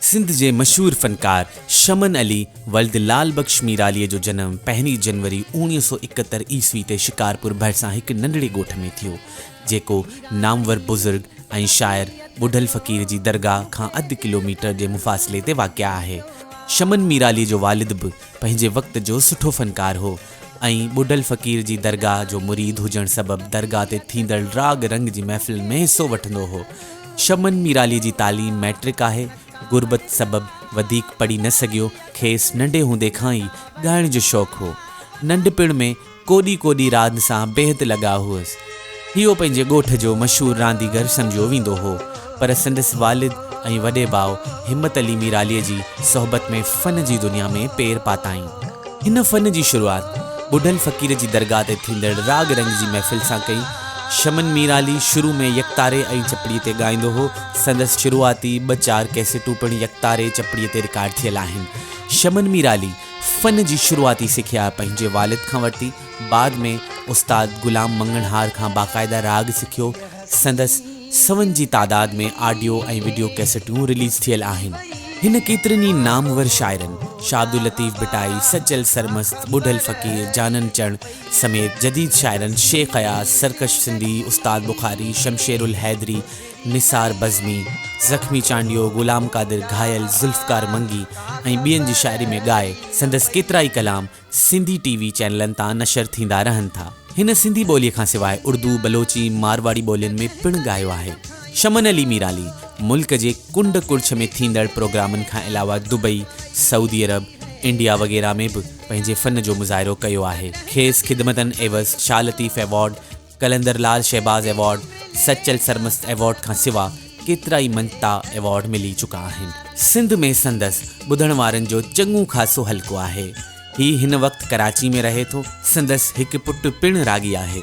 सिंध जे मशहूर फ़नकार शमन अली वल्द लाल बख्श मीरालीअ जो जनम 1 जनवरी 1971 ईस्वी ते शिकारपुर भरिसां हिकु नंढड़े ॻोठ में थियो, जेको नामवर बुज़ुर्ग ऐं शाइर बुढ़ल फ़क़ीर जी दरगाह खां 1/2 किलोमीटर जे मुफ़ासिले ते वाक़िआ आहे। शमन मीरालीअ जो वालिद बि पंहिंजे वक़्त जो सुठो फ़नकार हो ऐं बुढ़ल फ़क़ीर जी दरगाह जो मुरीद हुजण सबबि दरगाह ते थींदड़ राग रंग जी महफ़िल में हिसो वठंदो हो। शमन मीरालीअ जी तालीम मैट्रिक आहे। गुरबत सबबि वधीक पढ़ी न सघियो। खेसि नंढे हूंदे खां ई ॻाइण जो शौक़ु हो। नंढपिण में कोॾी कोॾी रांदि सां बेहद लॻाउ हुअसि। इहो पंहिंजे ॻोठ जो मशहूरु रांदीगर सम्झियो वेंदो हो, पर संदसि वालिद ऐं वॾे भाउ हिम्मत अली मीरालीअ जी सोहबत में फ़न जी दुनिया में पेर पाताईं। हिन फ़न जी शुरूआति बुढ़ल फ़क़ीर जी दरगाह ते थींदड़ राग रंग जी महफ़िल सां कई। शमन मीराली शुरू में यकतारे ऐं चपड़ीअ ते ॻाईंदो हो। संदसि शुरूआती 2-4 कैसेटूं पिणु यकतारे चपड़ीअ ते रिकॉर्ड थियल आहिनि। शमन मीराली फ़न जी शुरूआती सिखिया पंहिंजे वालिद खां वरिती। बाद में उस्ताद ग़ुलाम मंगणहार खां बाक़ाइदा राग सिखियो। संदसि 100 जी तादाद में ऑडियो ऐं वीडियो कैसेटूं रिलीज़ थियल आहिनि। हिन केतिरनि ई नामवर शाइरनि शाह अब्दुल लतीफ़ भिटाई, सचल सरमस्त, बुढ़ल फ़क़ीर, जानन चढ़ समेत जदीद शाइरनि शेख अयाज़, सरकश सिंधी, उस्ताद बुखारी, शमशेर उल हैदरी, निसार बज़मी, ज़ख्मी चांडियो, ग़ुलाम क़ादिर घायल, ज़ुल्फ़कार मंगी ऐं ॿियनि जी शाइरी में ॻाए संदसि केतिरा ई कलाम सिंधी टीवी चैनलनि तां नशर थींदा रहनि था। हिन सिंधी ॿोलीअ खां सवाइ उर्दू, बलोची, मारवाड़ी ॿोलियुनि में पिणु ॻायो आहे। शमन अली मीराली मुल्क जे कुंड कुड़छ में थींदड़ प्रोग्रामनि खां अलावा दुबई, सऊदी अरब, इंडिया वग़ैरह में बि पंहिंजे फ़न जो मुज़ाहिरो कयो आहे। खेसि ख़िदमतनि एवज़ शाह लतीफ़ एवॉर्ड, कलंदर लाल शहबाज़ एवॉर्ड, सचल सरमस्त एवॉर्ड खां सिवा केतिरा ई मंता एवॉर्ड मिली चुका आहिनि। सिंध में संदसि ॿुधण वारनि जो चङो ख़ासो हल्को आहे। ही हिन वक़्तु कराची में रहे थो। संदसि हिकु पुटु पिणु रागी आहे।